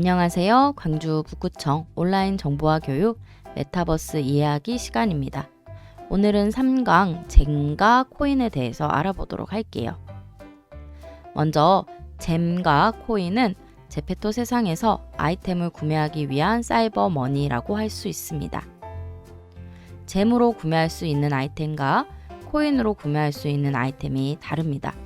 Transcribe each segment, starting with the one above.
안녕하세요. 광주 북구청 온라인 정보화 교육 메타버스 이해하기 시간입니다. 오늘은 3강 잼과 코인에 대해서 알아보도록 할게요. 먼저 잼과 코인은 제페토 세상에서 아이템을 구매하기 위한 사이버 머니라고 할 수 있습니다. 잼으로 구매할 수 있는 아이템과 코인으로 구매할 수 있는 아이템이 다릅니다.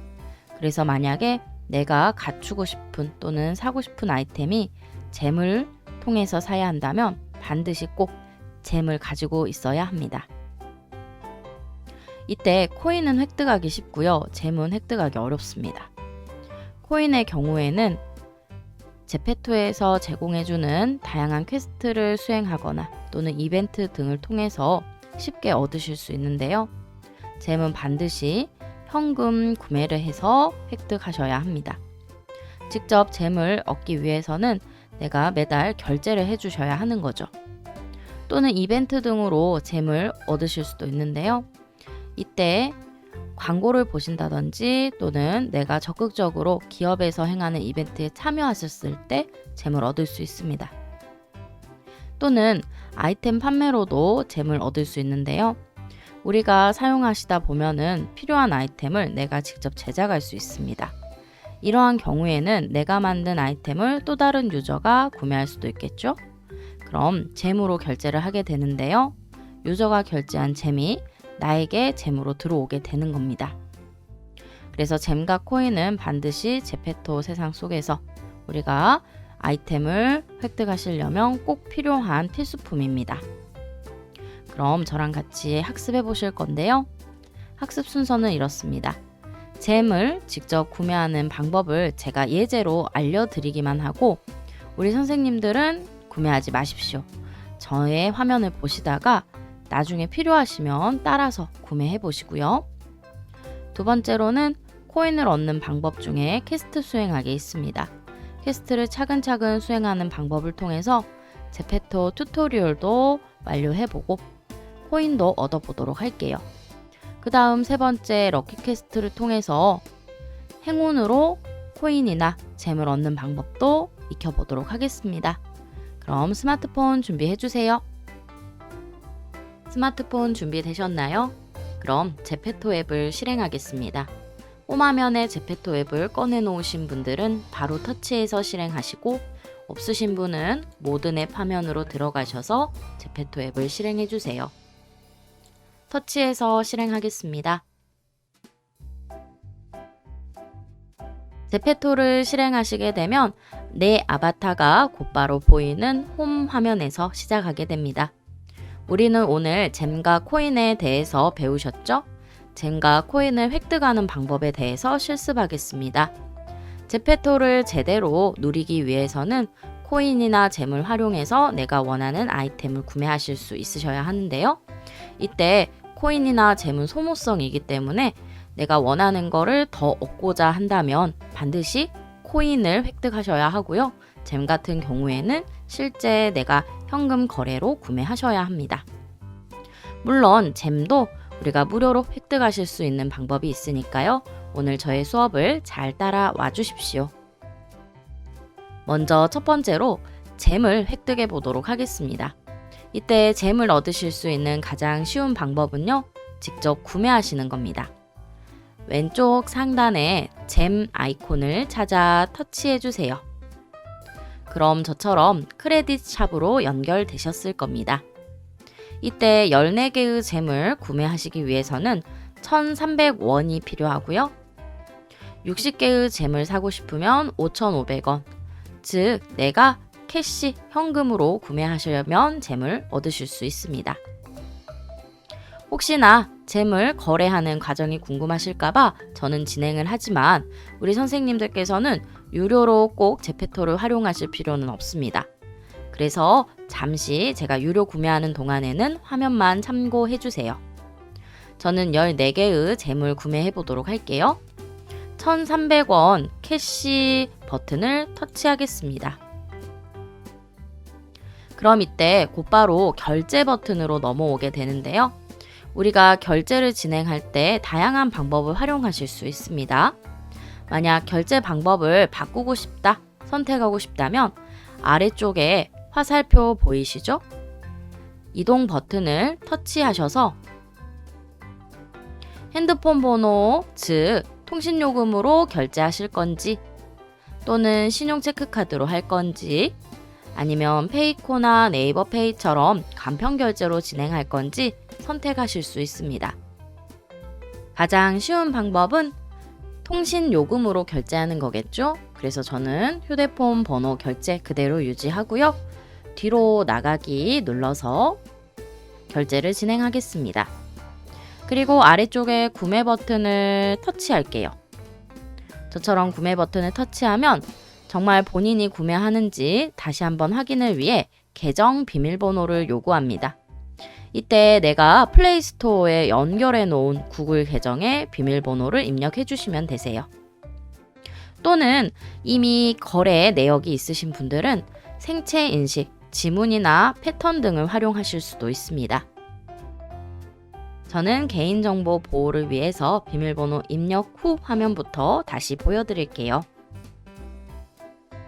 그래서 만약에 내가 갖추고 싶은 또는 사고 싶은 아이템이 잼을 통해서 사야 한다면 반드시 꼭 잼을 가지고 있어야 합니다. 이때 코인은 획득하기 쉽고요. 잼은 획득하기 어렵습니다. 코인의 경우에는 제페토에서 제공해주는 다양한 퀘스트를 수행하거나 또는 이벤트 등을 통해서 쉽게 얻으실 수 있는데요. 잼은 반드시 현금 구매를 해서 획득하셔야 합니다. 직접 잼을 얻기 위해서는 내가 매달 결제를 해주셔야 하는 거죠. 또는 이벤트 등으로 잼을 얻으실 수도 있는데요. 이때 광고를 보신다든지 또는 내가 적극적으로 기업에서 행하는 이벤트에 참여하셨을 때 잼을 얻을 수 있습니다. 또는 아이템 판매로도 잼을 얻을 수 있는데요. 우리가 사용하시다 보면은 필요한 아이템을 내가 직접 제작할 수 있습니다. 이러한 경우에는 내가 만든 아이템을 또 다른 유저가 구매할 수도 있겠죠? 그럼 잼으로 결제를 하게 되는데요. 유저가 결제한 잼이 나에게 잼으로 들어오게 되는 겁니다. 그래서 잼과 코인은 반드시 제페토 세상 속에서 우리가 아이템을 획득하시려면 꼭 필요한 필수품입니다. 그럼 저랑 같이 학습해 보실 건데요. 학습 순서는 이렇습니다. 잼을 직접 구매하는 방법을 제가 예제로 알려드리기만 하고 우리 선생님들은 구매하지 마십시오. 저의 화면을 보시다가 나중에 필요하시면 따라서 구매해 보시고요. 두 번째로는 코인을 얻는 방법 중에 퀘스트 수행하기 있습니다. 퀘스트를 차근차근 수행하는 방법을 통해서 제페토 튜토리얼도 완료해보고 코인도 얻어보도록 할게요. 그 다음 세 번째 럭키 퀘스트를 통해서 행운으로 코인이나 잼을 얻는 방법도 익혀보도록 하겠습니다. 그럼 스마트폰 준비해주세요. 스마트폰 준비되셨나요? 그럼 제페토 앱을 실행하겠습니다. 홈화면에 제페토 앱을 꺼내놓으신 분들은 바로 터치해서 실행하시고 없으신 분은 모든 앱 화면으로 들어가셔서 제페토 앱을 실행해주세요. 터치해서 실행하겠습니다. 제페토를 실행하시게 되면 내 아바타가 곧바로 보이는 홈 화면에서 시작하게 됩니다. 우리는 오늘 잼과 코인에 대해서 배우셨죠? 잼과 코인을 획득하는 방법에 대해서 실습하겠습니다. 제페토를 제대로 누리기 위해서는 코인이나 잼을 활용해서 내가 원하는 아이템을 구매하실 수 있으셔야 하는데요. 이때 코인이나 잼은 소모성이기 때문에 내가 원하는 거를 더 얻고자 한다면 반드시 코인을 획득하셔야 하고요. 잼 같은 경우에는 실제 내가 현금 거래로 구매하셔야 합니다. 물론 잼도 우리가 무료로 획득하실 수 있는 방법이 있으니까요. 오늘 저의 수업을 잘 따라와 주십시오. 먼저 첫 번째로 잼을 획득해 보도록 하겠습니다. 이때 잼을 얻으실 수 있는 가장 쉬운 방법은요. 직접 구매하시는 겁니다. 왼쪽 상단에 잼 아이콘을 찾아 터치해 주세요. 그럼 저처럼 크레딧 샵으로 연결되셨을 겁니다. 이때 14개의 잼을 구매하시기 위해서는 1,300원이 필요하고요. 60개의 잼을 사고 싶으면 5,500원, 즉 내가 캐시 현금으로 구매하시려면 잼을 얻으실 수 있습니다. 혹시나 잼을 거래하는 과정이 궁금하실까봐 저는 진행을 하지만 우리 선생님들께서는 유료로 꼭 제페토를 활용하실 필요는 없습니다. 그래서 잠시 제가 유료 구매하는 동안에는 화면만 참고해 주세요. 저는 14개의 잼을 구매해 보도록 할게요. 1,300원 캐시 버튼을 터치하겠습니다. 그럼 이때 곧바로 결제 버튼으로 넘어오게 되는데요. 우리가 결제를 진행할 때 다양한 방법을 활용하실 수 있습니다. 만약 결제 방법을 바꾸고 싶다, 선택하고 싶다면 아래쪽에 화살표 보이시죠? 이동 버튼을 터치하셔서 핸드폰 번호, 즉 통신요금으로 결제하실 건지 또는 신용체크카드로 할 건지 아니면 페이코나 네이버페이처럼 간편결제로 진행할 건지 선택하실 수 있습니다. 가장 쉬운 방법은 통신요금으로 결제하는 거겠죠? 그래서 저는 휴대폰 번호 결제 그대로 유지하고요. 뒤로 나가기 눌러서 결제를 진행하겠습니다. 그리고 아래쪽에 구매 버튼을 터치할게요. 저처럼 구매 버튼을 터치하면 정말 본인이 구매하는지 다시 한번 확인을 위해 계정 비밀번호를 요구합니다. 이때 내가 플레이스토어에 연결해 놓은 구글 계정의 비밀번호를 입력해 주시면 되세요. 또는 이미 거래 내역이 있으신 분들은 생체 인식, 지문이나 패턴 등을 활용하실 수도 있습니다. 저는 개인정보 보호를 위해서 비밀번호 입력 후 화면부터 다시 보여드릴게요.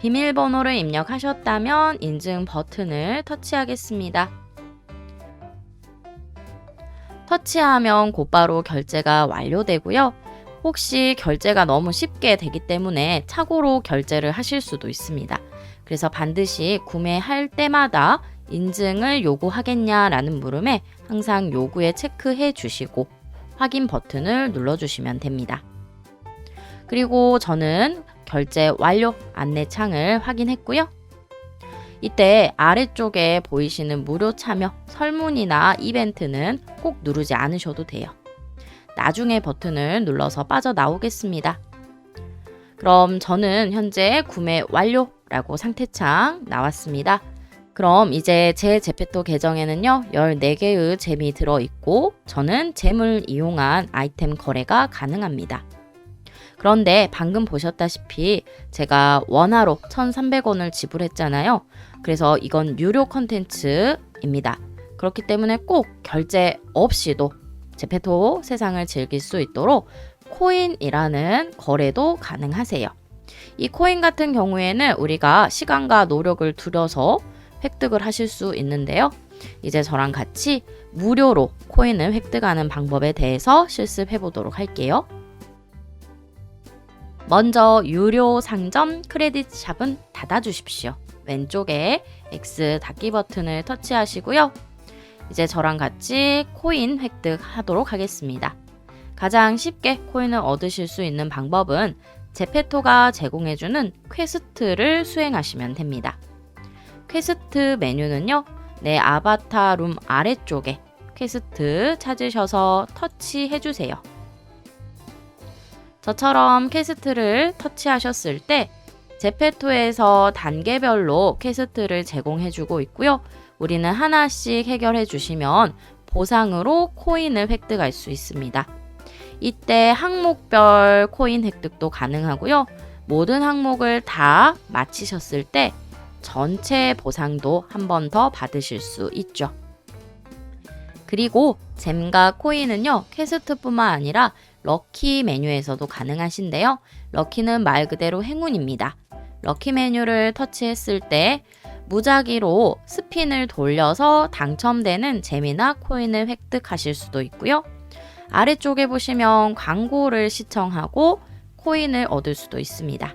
비밀번호를 입력하셨다면 인증 버튼을 터치하겠습니다. 터치하면 곧바로 결제가 완료되고요. 혹시 결제가 너무 쉽게 되기 때문에 착오로 결제를 하실 수도 있습니다. 그래서 반드시 구매할 때마다 인증을 요구하겠냐라는 물음에 항상 요구에 체크해 주시고 확인 버튼을 눌러주시면 됩니다. 그리고 저는 결제 완료 안내창을 확인했고요. 이때 아래쪽에 보이시는 무료 참여, 설문이나 이벤트는 꼭 누르지 않으셔도 돼요. 나중에 버튼을 눌러서 빠져나오겠습니다. 그럼 저는 현재 구매 완료라고 상태창 나왔습니다. 그럼 이제 제 제페토 계정에는요 14개의 잼이 들어있고 저는 잼을 이용한 아이템 거래가 가능합니다. 그런데 방금 보셨다시피 제가 원화로 1,300원을 지불했잖아요. 그래서 이건 유료 컨텐츠입니다. 그렇기 때문에 꼭 결제 없이도 제페토 세상을 즐길 수 있도록 코인이라는 거래도 가능하세요. 이 코인 같은 경우에는 우리가 시간과 노력을 들여서 획득을 하실 수 있는데요. 이제 저랑 같이 무료로 코인을 획득하는 방법에 대해서 실습해 보도록 할게요. 먼저 유료 상점 크레딧 샵은 닫아 주십시오. 왼쪽에 X 닫기 버튼을 터치하시고요. 이제 저랑 같이 코인 획득하도록 하겠습니다. 가장 쉽게 코인을 얻으실 수 있는 방법은 제페토가 제공해주는 퀘스트를 수행하시면 됩니다. 퀘스트 메뉴는요, 내 아바타 룸 아래쪽에 퀘스트 찾으셔서 터치해주세요. 저처럼 퀘스트를 터치하셨을 때 제페토에서 단계별로 퀘스트를 제공해주고 있고요. 우리는 하나씩 해결해 주시면 보상으로 코인을 획득할 수 있습니다. 이때 항목별 코인 획득도 가능하고요. 모든 항목을 다 마치셨을 때 전체 보상도 한 번 더 받으실 수 있죠. 그리고 잼과 코인은요, 퀘스트뿐만 아니라 럭키 메뉴에서도 가능하신데요. 럭키는 말 그대로 행운입니다. 럭키 메뉴를 터치했을 때 무작위로 스핀을 돌려서 당첨되는 잼이나 코인을 획득하실 수도 있고요. 아래쪽에 보시면 광고를 시청하고 코인을 얻을 수도 있습니다.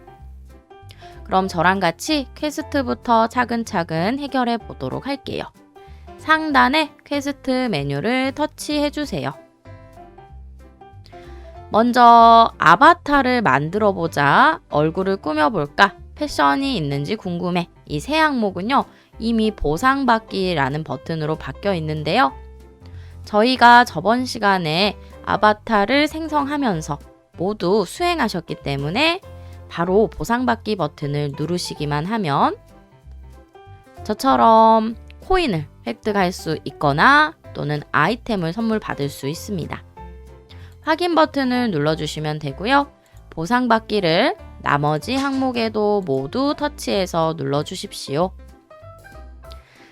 그럼 저랑 같이 퀘스트부터 차근차근 해결해 보도록 할게요. 상단에 퀘스트 메뉴를 터치해 주세요. 먼저 아바타를 만들어 보자, 얼굴을 꾸며볼까, 패션이 있는지 궁금해. 이 세 항목은요, 이미 보상받기라는 버튼으로 바뀌어 있는데요. 저희가 저번 시간에 아바타를 생성하면서 모두 수행하셨기 때문에 바로 보상받기 버튼을 누르시기만 하면 저처럼 코인을 획득할 수 있거나 또는 아이템을 선물 받을 수 있습니다. 확인 버튼을 눌러주시면 되고요. 보상받기를 나머지 항목에도 모두 터치해서 눌러주십시오.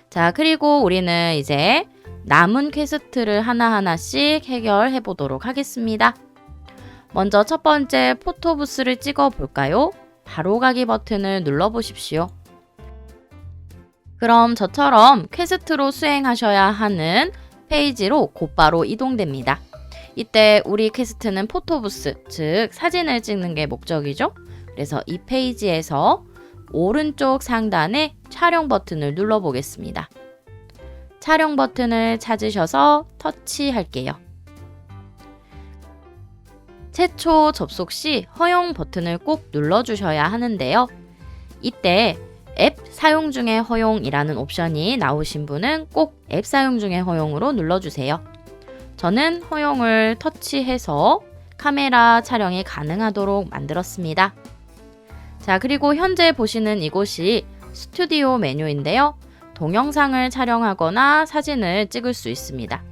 자, 그리고 우리는 이제 남은 퀘스트를 하나하나씩 해결해 보도록 하겠습니다. 먼저 첫 번째 포토부스를 찍어 볼까요? 바로 가기 버튼을 눌러 보십시오. 그럼 저처럼 퀘스트로 수행하셔야 하는 페이지로 곧바로 이동됩니다. 이때 우리 퀘스트는 포토부스, 즉 사진을 찍는 게 목적이죠. 그래서 이 페이지에서 오른쪽 상단에 촬영 버튼을 눌러보겠습니다. 촬영 버튼을 찾으셔서 터치할게요. 최초 접속 시 허용 버튼을 꼭 눌러주셔야 하는데요. 이때 앱 사용 중에 허용이라는 옵션이 나오신 분은 꼭 앱 사용 중에 허용으로 눌러주세요. 저는 허용을 터치해서 카메라 촬영이 가능하도록 만들었습니다. 자, 그리고 현재 보시는 이곳이 스튜디오 메뉴인데요. 동영상을 촬영하거나 사진을 찍을 수 있습니다.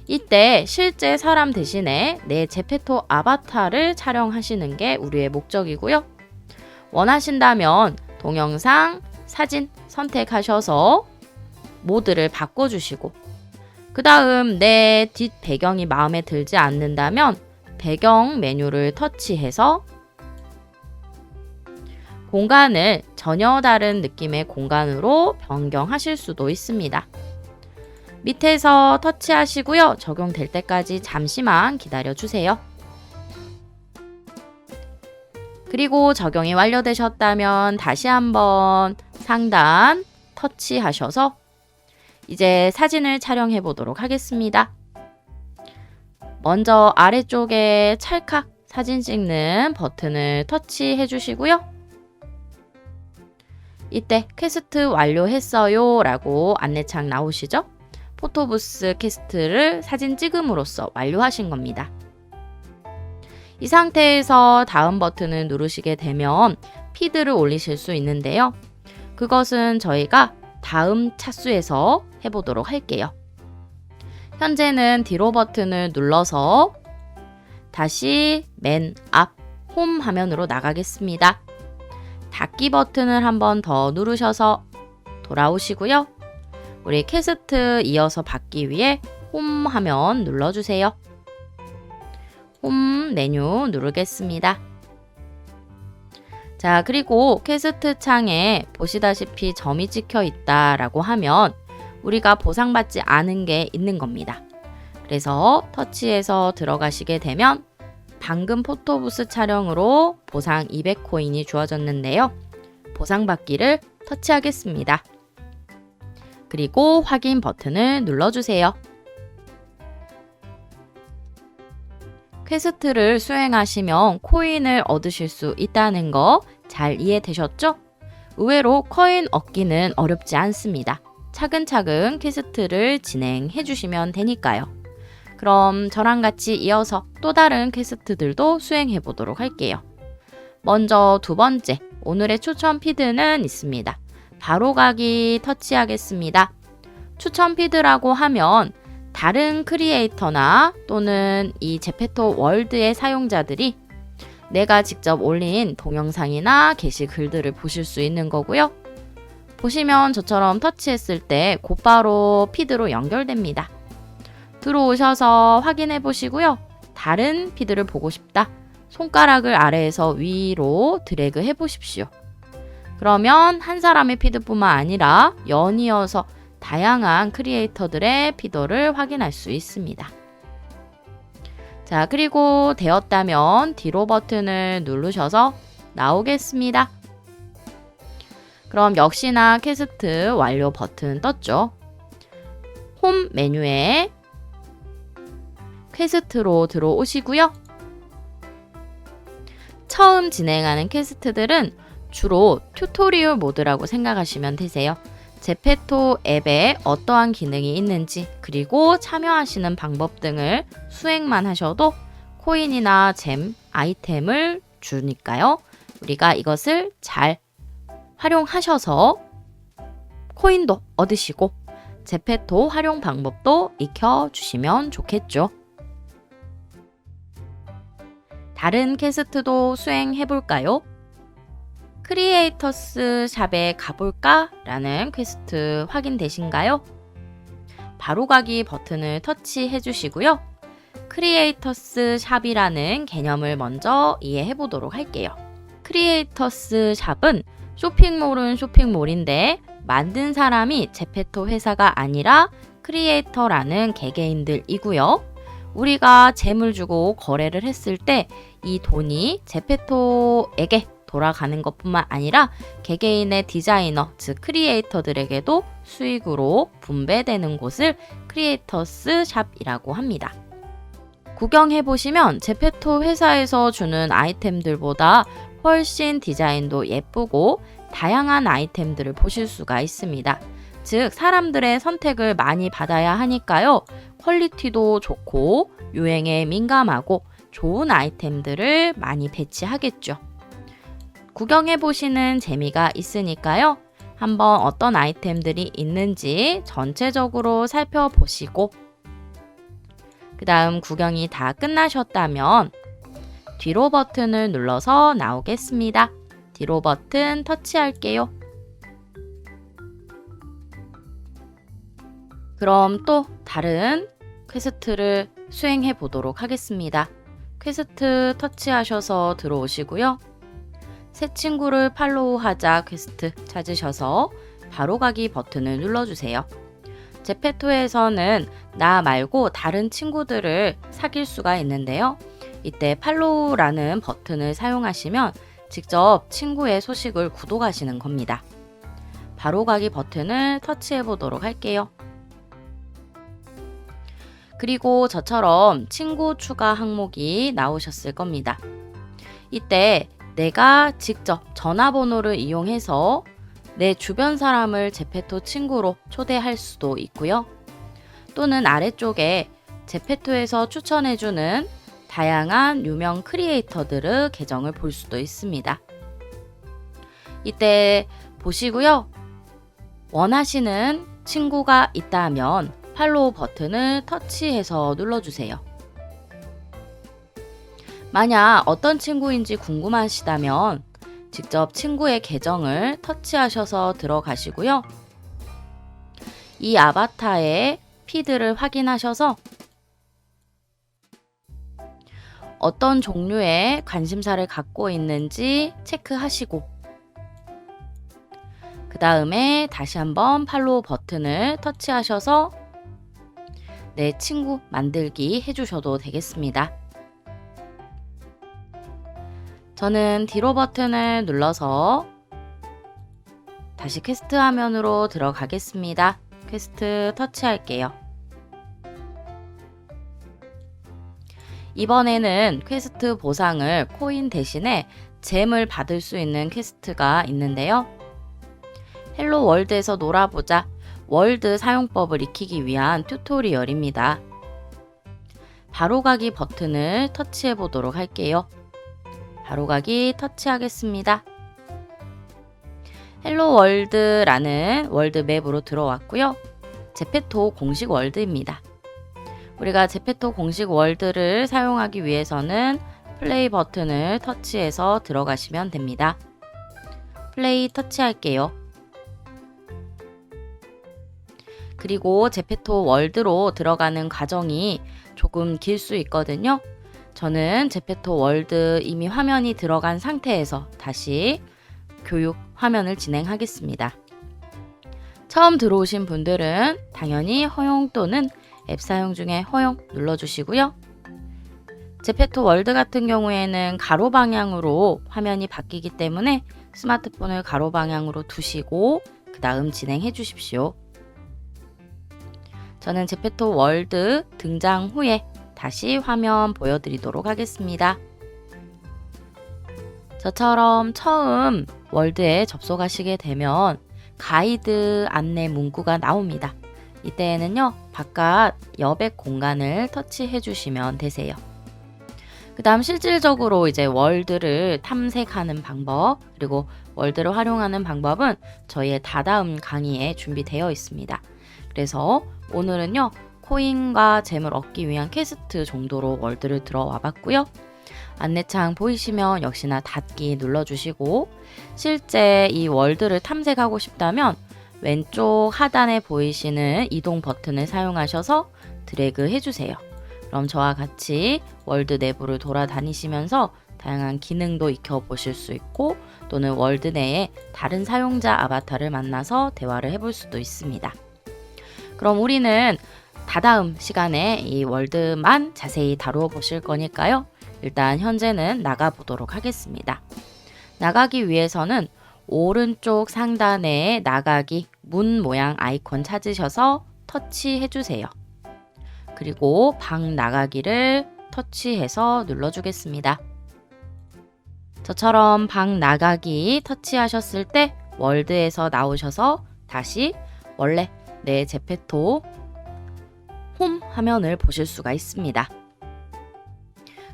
이때 실제 사람 대신에 내 제페토 아바타를 촬영하시는 게 우리의 목적이고요. 원하신다면 동영상, 사진 선택하셔서 모드를 바꿔주시고 그 다음 내 뒷 배경이 마음에 들지 않는다면 배경 메뉴를 터치해서 공간을 전혀 다른 느낌의 공간으로 변경하실 수도 있습니다. 밑에서 터치하시고요. 적용될 때까지 잠시만 기다려주세요. 그리고 적용이 완료되셨다면 다시 한번 상단 터치하셔서 이제 사진을 촬영해 보도록 하겠습니다. 먼저 아래쪽에 찰칵 사진 찍는 버튼을 터치해 주시고요. 이때 퀘스트 완료했어요 라고 안내창 나오시죠? 포토부스 퀘스트를 사진 찍음으로써 완료하신 겁니다. 이 상태에서 다음 버튼을 누르시게 되면 피드를 올리실 수 있는데요. 그것은 저희가 다음 차수에서 해보도록 할게요. 현재는 뒤로 버튼을 눌러서 다시 맨 앞 홈 화면으로 나가겠습니다. 닫기 버튼을 한 번 더 누르셔서 돌아오시고요. 우리 퀘스트 이어서 받기 위해 홈 화면 눌러주세요. 홈 메뉴 누르겠습니다. 자, 그리고 퀘스트 창에 보시다시피 점이 찍혀 있다라고 하면 우리가 보상받지 않은 게 있는 겁니다. 그래서 터치해서 들어가시게 되면 방금 포토부스 촬영으로 보상 200코인이 주어졌는데요. 보상받기를 터치하겠습니다. 그리고 확인 버튼을 눌러주세요. 퀘스트를 수행하시면 코인을 얻으실 수 있다는 거 잘 이해되셨죠? 의외로 코인 얻기는 어렵지 않습니다. 차근차근 퀘스트를 진행해 주시면 되니까요. 그럼 저랑 같이 이어서 또 다른 퀘스트들도 수행해 보도록 할게요. 먼저 두 번째, 오늘의 추천 피드는 있습니다. 바로 가기 터치하겠습니다. 추천 피드라고 하면 다른 크리에이터나 또는 이 제페토 월드의 사용자들이 내가 직접 올린 동영상이나 게시글들을 보실 수 있는 거고요. 보시면 저처럼 터치했을 때 곧바로 피드로 연결됩니다. 들어오셔서 확인해 보시고요. 다른 피드를 보고 싶다. 손가락을 아래에서 위로 드래그 해 보십시오. 그러면 한 사람의 피드뿐만 아니라 연이어서 다양한 크리에이터들의 피드를 확인할 수 있습니다. 자, 그리고 되었다면 뒤로 버튼을 누르셔서 나오겠습니다. 그럼 역시나 퀘스트 완료 버튼 떴죠. 홈 메뉴에 퀘스트로 들어오시고요. 처음 진행하는 퀘스트들은 주로 튜토리얼 모드라고 생각하시면 되세요. 제페토 앱에 어떠한 기능이 있는지 그리고 참여하시는 방법 등을 수행만 하셔도 코인이나 잼, 아이템을 주니까요. 우리가 이것을 잘 활용하셔서 코인도 얻으시고 제페토 활용 방법도 익혀주시면 좋겠죠. 다른 퀘스트도 수행해볼까요? 크리에이터스 샵에 가볼까? 라는 퀘스트 확인되신가요? 바로가기 버튼을 터치해 주시고요. 크리에이터스 샵이라는 개념을 먼저 이해해 보도록 할게요. 크리에이터스 샵은 쇼핑몰은 쇼핑몰인데 만든 사람이 제페토 회사가 아니라 크리에이터라는 개개인들이고요. 우리가 재물 주고 거래를 했을 때 이 돈이 제페토에게 돌아가는 것뿐만 아니라 개개인의 디자이너, 즉 크리에이터들에게도 수익으로 분배되는 곳을 크리에이터스 샵이라고 합니다. 구경해보시면 제페토 회사에서 주는 아이템들보다 훨씬 디자인도 예쁘고 다양한 아이템들을 보실 수가 있습니다. 즉 사람들의 선택을 많이 받아야 하니까요. 퀄리티도 좋고 유행에 민감하고 좋은 아이템들을 많이 배치하겠죠. 구경해보시는 재미가 있으니까요. 한번 어떤 아이템들이 있는지 전체적으로 살펴보시고 그 다음 구경이 다 끝나셨다면 뒤로 버튼을 눌러서 나오겠습니다. 뒤로 버튼 터치할게요. 그럼 또 다른 퀘스트를 수행해 보도록 하겠습니다. 퀘스트 터치하셔서 들어오시고요. 새 친구를 팔로우하자 퀘스트 찾으셔서 바로 가기 버튼을 눌러주세요. 제페토에서는 나 말고 다른 친구들을 사귈 수가 있는데요. 이때 팔로우라는 버튼을 사용하시면 직접 친구의 소식을 구독하시는 겁니다. 바로 가기 버튼을 터치해 보도록 할게요. 그리고 저처럼 친구 추가 항목이 나오셨을 겁니다. 이때 내가 직접 전화번호를 이용해서 내 주변 사람을 제페토 친구로 초대할 수도 있고요. 또는 아래쪽에 제페토에서 추천해주는 다양한 유명 크리에이터들의 계정을 볼 수도 있습니다. 이때 보시고요. 원하시는 친구가 있다면 팔로우 버튼을 터치해서 눌러주세요. 만약 어떤 친구인지 궁금하시다면 직접 친구의 계정을 터치하셔서 들어가시고요. 이 아바타의 피드를 확인하셔서 어떤 종류의 관심사를 갖고 있는지 체크하시고 그 다음에 다시 한번 팔로우 버튼을 터치하셔서 내 친구 만들기 해주셔도 되겠습니다. 저는 뒤로 버튼을 눌러서 다시 퀘스트 화면으로 들어가겠습니다. 퀘스트 터치할게요. 이번에는 퀘스트 보상을 코인 대신에 잼을 받을 수 있는 퀘스트가 있는데요. 헬로 월드에서 놀아보자. 월드 사용법을 익히기 위한 튜토리얼입니다. 바로가기 버튼을 터치해 보도록 할게요. 바로가기 터치하겠습니다. 헬로 월드라는 월드 맵으로 들어왔고요. 제페토 공식 월드입니다. 우리가 제페토 공식 월드를 사용하기 위해서는 플레이 버튼을 터치해서 들어가시면 됩니다. 플레이 터치할게요. 그리고 제페토 월드로 들어가는 과정이 조금 길 수 있거든요. 저는 제페토 월드 이미 화면이 들어간 상태에서 다시 교육 화면을 진행하겠습니다. 처음 들어오신 분들은 당연히 허용 또는 앱 사용 중에 허용 눌러주시고요. 제페토 월드 같은 경우에는 가로 방향으로 화면이 바뀌기 때문에 스마트폰을 가로 방향으로 두시고 그 다음 진행해 주십시오. 저는 제페토 월드 등장 후에 다시 화면 보여드리도록 하겠습니다. 저처럼 처음 월드에 접속하시게 되면 가이드 안내 문구가 나옵니다. 이때에는요, 바깥 여백 공간을 터치해 주시면 되세요. 그 다음 실질적으로 이제 월드를 탐색하는 방법, 그리고 월드를 활용하는 방법은 저희의 다다음 강의에 준비되어 있습니다. 그래서 오늘은요, 코인과 잼을 얻기 위한 퀘스트 정도로 월드를 들어와 봤고요. 안내창 보이시면 역시나 닫기 눌러주시고, 실제 이 월드를 탐색하고 싶다면 왼쪽 하단에 보이시는 이동 버튼을 사용하셔서 드래그 해주세요. 그럼 저와 같이 월드 내부를 돌아다니시면서 다양한 기능도 익혀보실 수 있고 또는 월드 내에 다른 사용자 아바타를 만나서 대화를 해볼 수도 있습니다. 그럼 우리는 다다음 시간에 이 월드만 자세히 다루어 보실 거니까요. 일단 현재는 나가 보도록 하겠습니다. 나가기 위해서는 오른쪽 상단에 나가기 문 모양 아이콘 찾으셔서 터치해 주세요. 그리고 방 나가기를 터치해서 눌러주겠습니다. 저처럼 방 나가기 터치하셨을 때 월드에서 나오셔서 다시 원래 내 제페토 홈 화면을 보실 수가 있습니다.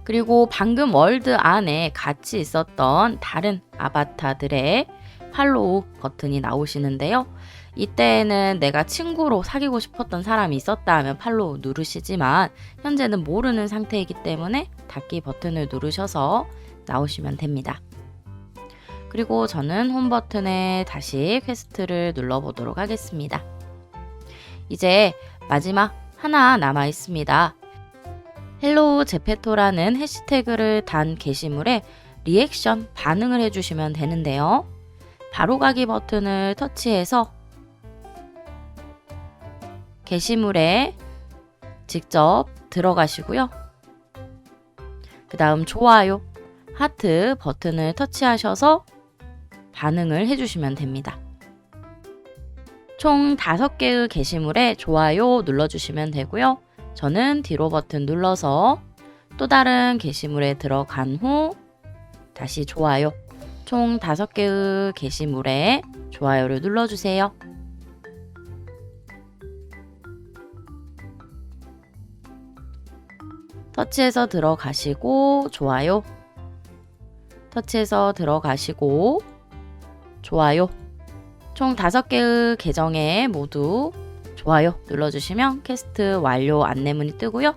그리고 방금 월드 안에 같이 있었던 다른 아바타들의 팔로우 버튼이 나오시는데요. 이때는 내가 친구로 사귀고 싶었던 사람이 있었다 하면 팔로우 누르시지만 현재는 모르는 상태이기 때문에 닫기 버튼을 누르셔서 나오시면 됩니다. 그리고 저는 홈 버튼에 다시 퀘스트를 눌러보도록 하겠습니다. 이제 마지막 하나 남아 있습니다. 헬로우 제페토라는 해시태그를 단 게시물에 리액션 반응을 해주시면 되는데요. 바로가기 버튼을 터치해서 게시물에 직접 들어가시고요. 그 다음 좋아요, 하트 버튼을 터치하셔서 반응을 해주시면 됩니다. 총 5개의 게시물에 좋아요 눌러주시면 되고요. 저는 뒤로 버튼 눌러서 또 다른 게시물에 들어간 후 다시 좋아요, 총 5개의 게시물에 좋아요를 눌러주세요. 터치해서 들어가시고 좋아요, 터치해서 들어가시고 좋아요, 총 5개의 계정에 모두 좋아요 눌러주시면 퀘스트 완료 안내문이 뜨고요.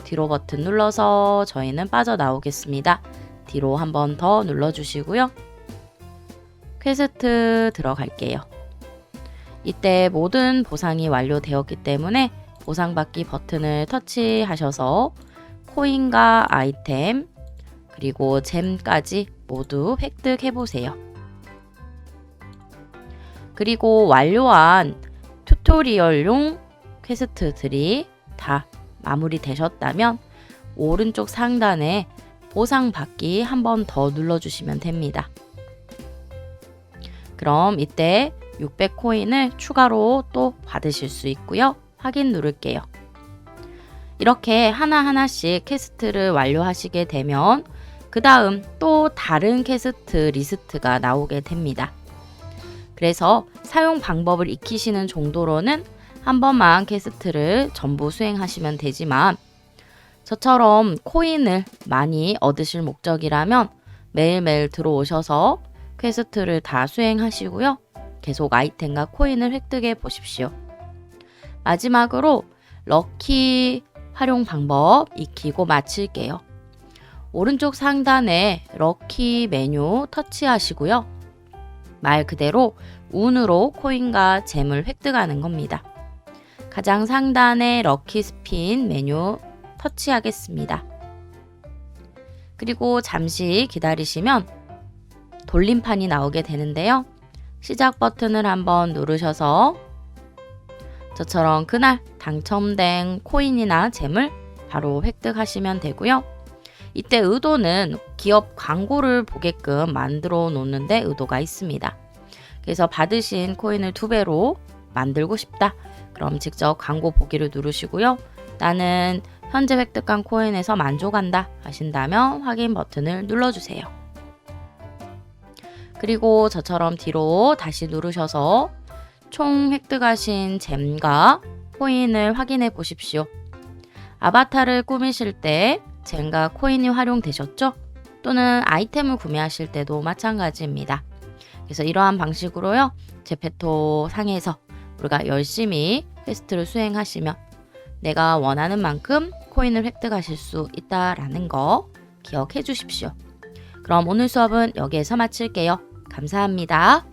뒤로 버튼 눌러서 저희는 빠져나오겠습니다. 뒤로 한 번 더 눌러주시고요. 퀘스트 들어갈게요. 이때 모든 보상이 완료되었기 때문에 보상받기 버튼을 터치하셔서 코인과 아이템 그리고 잼까지 모두 획득해보세요. 그리고 완료한 튜토리얼용 퀘스트들이 다 마무리되셨다면 오른쪽 상단에 보상받기 한 번 더 눌러주시면 됩니다. 그럼 이때 600코인을 추가로 또 받으실 수 있고요. 확인 누를게요. 이렇게 하나하나씩 퀘스트를 완료하시게 되면 그 다음 또 다른 퀘스트 리스트가 나오게 됩니다. 그래서 사용 방법을 익히시는 정도로는 한 번만 퀘스트를 전부 수행하시면 되지만 저처럼 코인을 많이 얻으실 목적이라면 매일매일 들어오셔서 퀘스트를 다 수행하시고요. 계속 아이템과 코인을 획득해 보십시오. 마지막으로 럭키 활용 방법 익히고 마칠게요. 오른쪽 상단에 럭키 메뉴 터치하시고요. 말 그대로 운으로 코인과 잼을 획득하는 겁니다. 가장 상단에 럭키 스핀 메뉴 터치하겠습니다. 그리고 잠시 기다리시면 돌림판이 나오게 되는데요. 시작 버튼을 한번 누르셔서 저처럼 그날 당첨된 코인이나 잼을 바로 획득하시면 되고요. 이때 의도는 기업 광고를 보게끔 만들어 놓는데 의도가 있습니다. 그래서 받으신 코인을 2배로 만들고 싶다. 그럼 직접 광고 보기를 누르시고요. 나는 현재 획득한 코인에서 만족한다 하신다면 확인 버튼을 눌러주세요. 그리고 저처럼 뒤로 다시 누르셔서 총 획득하신 잼과 코인을 확인해 보십시오. 아바타를 꾸미실 때 잼과 코인이 활용되셨죠? 또는 아이템을 구매하실 때도 마찬가지입니다. 그래서 이러한 방식으로요. 제페토 상에서 우리가 열심히 퀘스트를 수행하시면 내가 원하는 만큼 코인을 획득하실 수 있다라는 거 기억해 주십시오. 그럼 오늘 수업은 여기에서 마칠게요. 감사합니다.